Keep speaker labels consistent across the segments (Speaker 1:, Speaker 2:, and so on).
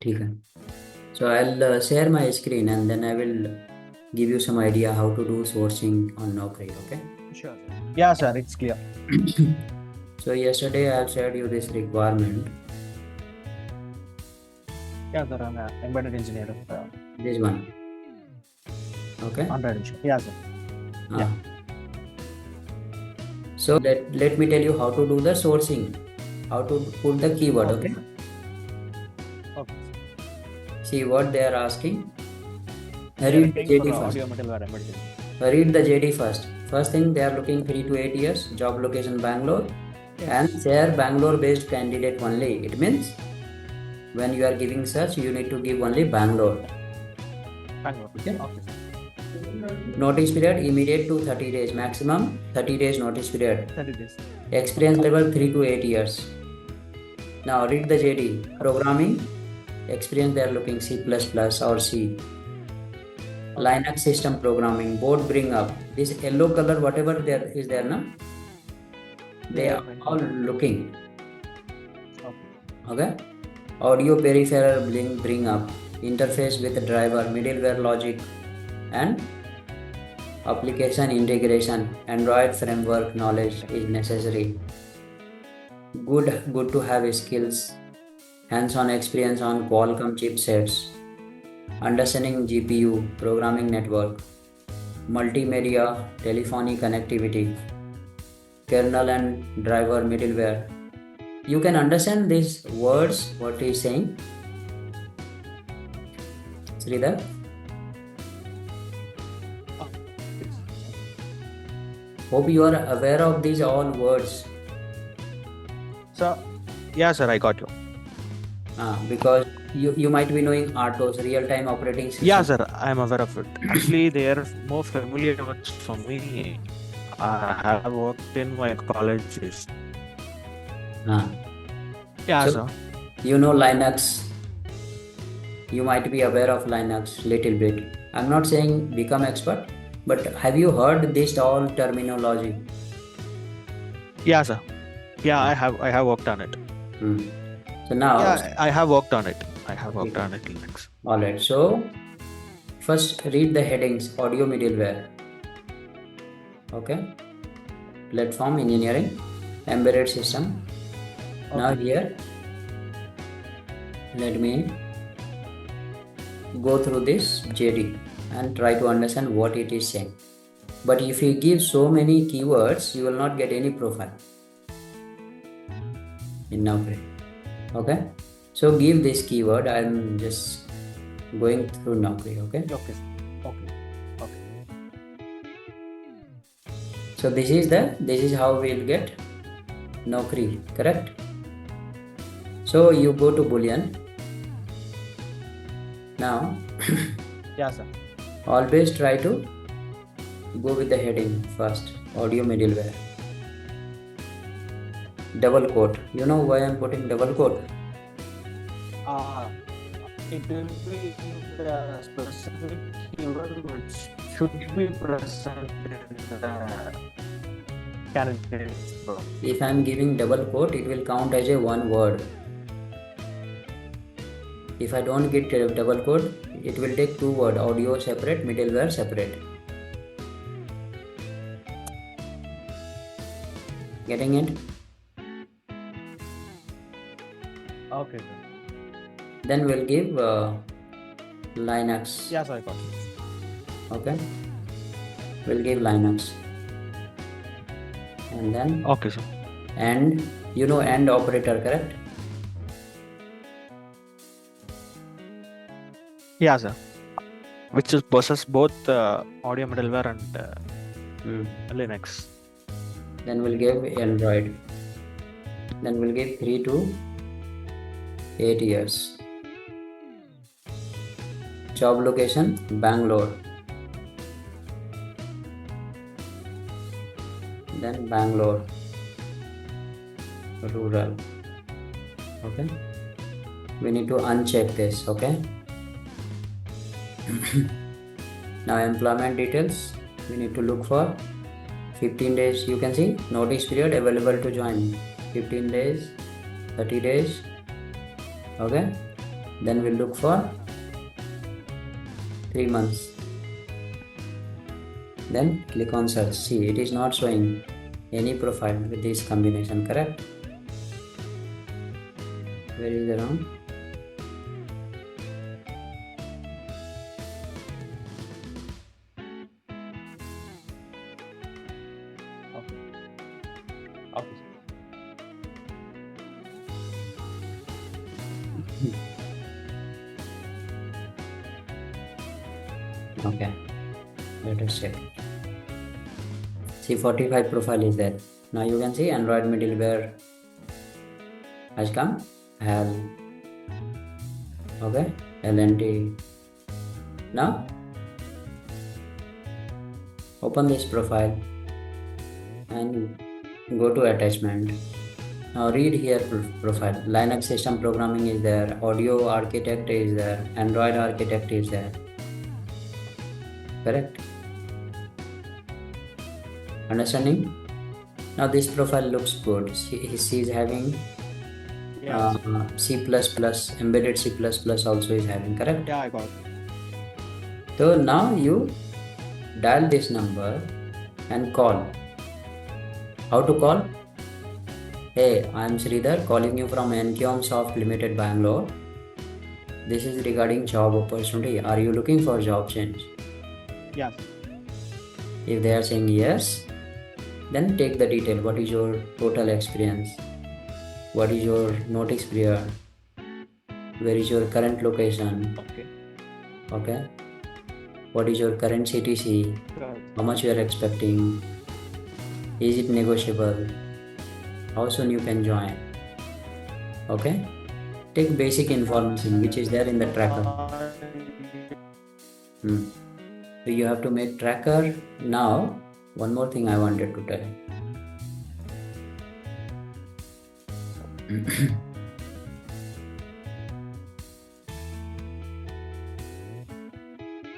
Speaker 1: ठीक है. So I'll share my screen and then I will give you some idea how to do sourcing on Naukri. Okay.
Speaker 2: Sure, sir. Yeah, sir, it's clear.
Speaker 1: So yesterday I have shared you this requirement.
Speaker 2: Yeah, sir, I'm an embedded engineer.
Speaker 1: This one. Okay.
Speaker 2: Android engineer. Yeah, sir. Yeah.
Speaker 1: So let me tell you how to do the sourcing, how to put the keyword. Okay.
Speaker 2: Okay.
Speaker 1: See what they are asking.
Speaker 2: They are
Speaker 1: Read the
Speaker 2: looking for
Speaker 1: JD first.
Speaker 2: audio material embedded.
Speaker 1: Read the JD first. First thing, they are looking 3 to 8 years, job location Bangalore, and share Bangalore based candidate only. It means when you are giving search, you need to give only Bangalore.
Speaker 2: Bangalore.
Speaker 1: Okay.
Speaker 2: Okay, sir.
Speaker 1: Notice period immediate to 30 days, maximum 30 days notice period.
Speaker 2: 30 days.
Speaker 1: Experience level 3 to 8 years. Now read the JD. Programming experience, they are looking C++ or C. Linux system programming, board bring up. This yellow color, whatever there is there, na? They are all looking. Okay. Audio peripheral bring up. Interface with driver, middleware logic, and application integration. Android framework knowledge is necessary. Good to have skills. Hands-on experience on Qualcomm chipsets. Understanding GPU, programming network, multimedia, telephony connectivity, kernel and driver middleware. You can understand these words, what he is saying. Sridhar? Hope you are aware of these all words.
Speaker 2: Sir, yeah, sir, I got you.
Speaker 1: Because you might be knowing RTOS, real-time operating system.
Speaker 2: Yeah, sir, I am aware of it. Actually, they are more familiar words for me. I have worked in my colleges. Yeah,
Speaker 1: So,
Speaker 2: sir.
Speaker 1: you know Linux. You might be aware of Linux little bit. I'm not saying become expert, but have you heard this all terminology?
Speaker 2: Yeah, sir. Yeah, I have worked on it.
Speaker 1: So now,
Speaker 2: yeah, I have worked on it. I have worked on it, Linux.
Speaker 1: All right. So first, read the headings: audio middleware. Okay. Platform engineering, embedded system. Okay. Now here, let me go through this JD and try to understand what it is saying. But if you give so many keywords, you will not get any profile in Naukri. Okay. So give this keyword. I'm just going through Naukri. Okay.
Speaker 2: Okay.
Speaker 1: So this is how we'll get Naukri, correct? So you go to Boolean. Now,
Speaker 2: yeah, sir.
Speaker 1: Always try to go with the heading first. Audio middleware. Double quote. You know why I'm putting double quote?
Speaker 2: It will be the specific keyword which should be present in the candidate's book.
Speaker 1: If I'm giving double quote, it will count as a one word. If I don't get double quote, it will take two words: audio separate, middleware separate. Getting it?
Speaker 2: Okay.
Speaker 1: Then we'll give Linux.
Speaker 2: Yeah, sir, I got it.
Speaker 1: Okay. We'll give Linux. And then.
Speaker 2: Okay, sir.
Speaker 1: And you know AND operator, correct?
Speaker 2: Yeah, sir. Which is possess both audio middleware and Linux.
Speaker 1: Then we'll give Android. Then we'll give 3 to 8 years. Job location Bangalore. Then Bangalore. Rural. Okay. We need to uncheck this. Okay. Now employment details. We need to look for 15 days. You can see notice period available to join. 15 days, 30 days. Okay. Then we'll look for 3 months. Then click on search. See, it is not showing any profile with this combination, correct? Where is the wrong?
Speaker 2: Okay. Okay.
Speaker 1: Okay, let us check. See, 45 profile is there. Now you can see Android middleware has come. Hell. Okay, LNT. Now open this profile and go to attachment. Now read here profile. Linux system programming is there. Audio architect is there. Android architect is there. Correct? Understanding? Now this profile looks good. She is having
Speaker 2: Yes.
Speaker 1: C++, embedded C++ also is having, correct?
Speaker 2: Yeah, I got it.
Speaker 1: So now you dial this number and call. How to call? Hey, I am Sridhar calling you from NQM Soft Limited, Bangalore. This is regarding job opportunity. Are you looking for job change?
Speaker 2: Yes.
Speaker 1: If they are saying yes, then take the detail. What is your total experience? What is your notice period? Where is your current location?
Speaker 2: Okay.
Speaker 1: Okay. What is your current CTC?
Speaker 2: Sure.
Speaker 1: How much you are expecting? Is it negotiable? How soon you can join? Okay. Take basic information which is there in the tracker. So you have to make tracker. Now, one more thing I wanted to tell.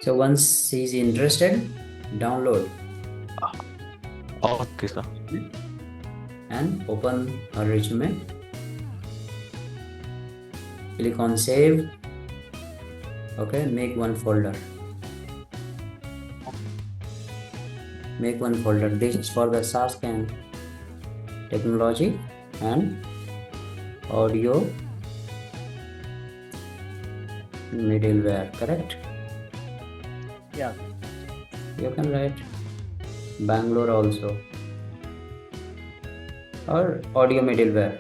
Speaker 1: So once he's interested, download
Speaker 2: Okay, sir.
Speaker 1: and open her resume. Click on save. Okay, make one folder. Make one folder. This is for the SaaS and technology and audio middleware, correct?
Speaker 2: Yeah.
Speaker 1: You can write Bangalore also or audio middleware.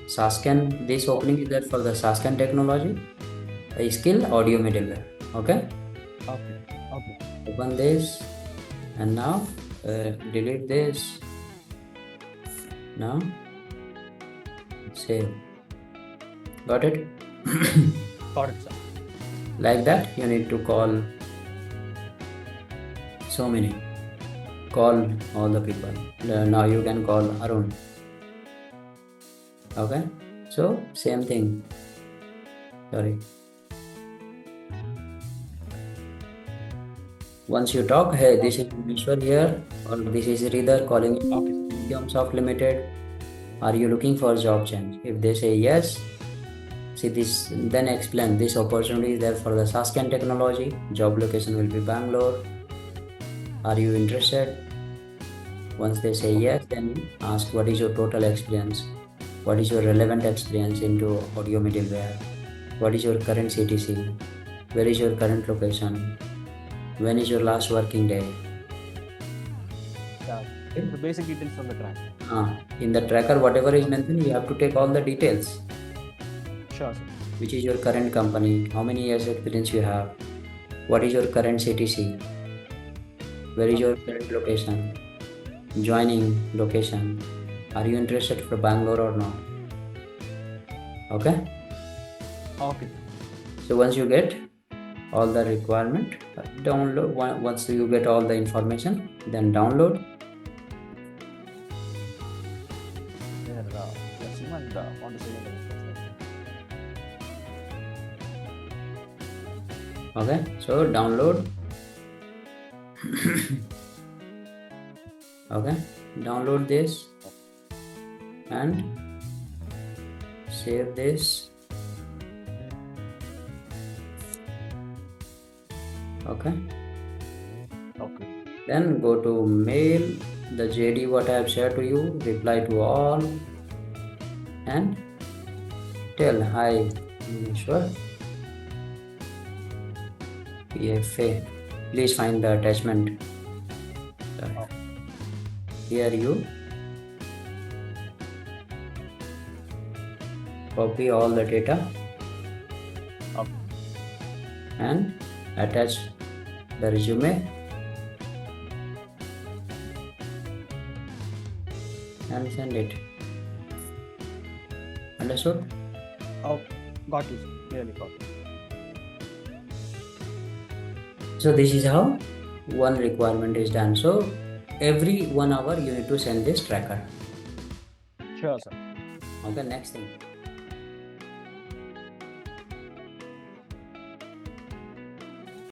Speaker 1: Sasken, this opening is there for the Sasken technology, a skill audio middleware. Okay,
Speaker 2: Okay. Okay.
Speaker 1: open this and now delete this. Now save. Got it?
Speaker 2: Got it, sir.
Speaker 1: Like that, you need to call so many. Call all the people. Now you can call Arun. Okay, so same thing. Sorry. Once you talk, hey, this is Vishwar here, or this is Sridhar calling
Speaker 2: Okay.
Speaker 1: from Soft Limited. Are you looking for job change? If they say yes, see this, then explain this opportunity is there for the Sasken technology. Job location will be Bangalore. Are you interested? Once they say yes, then ask what is your total experience? What is your relevant experience into audio middleware? What is your current CTC? Where is your current location? When is your last working day?
Speaker 2: Yeah. The basic details from the track.
Speaker 1: In the tracker, whatever is mentioned, you have to take all the details.
Speaker 2: Sure, sir.
Speaker 1: Which is your current company? How many years experience you have? What is your current CTC? Where is your current location? Joining location. Are you interested for Bangalore or not? Okay.
Speaker 2: Okay.
Speaker 1: So once you get all the requirement, download. Once you get all the information, then download.
Speaker 2: There, let's see, and want to say
Speaker 1: Okay. So download. Okay. Download this and save this Okay.
Speaker 2: Okay.
Speaker 1: Then go to mail, the JD what I have shared to you, reply to all and tell hi Meshwar PFA. Please find the attachment.
Speaker 2: Okay.
Speaker 1: Here you copy all the data
Speaker 2: Okay.
Speaker 1: and attach the resume and send it. Understood?
Speaker 2: Okay. Got you, sir. Really got you.
Speaker 1: So this is how one requirement is done. So every 1 hour you need to send this tracker.
Speaker 2: Sure, sir.
Speaker 1: Okay, next thing.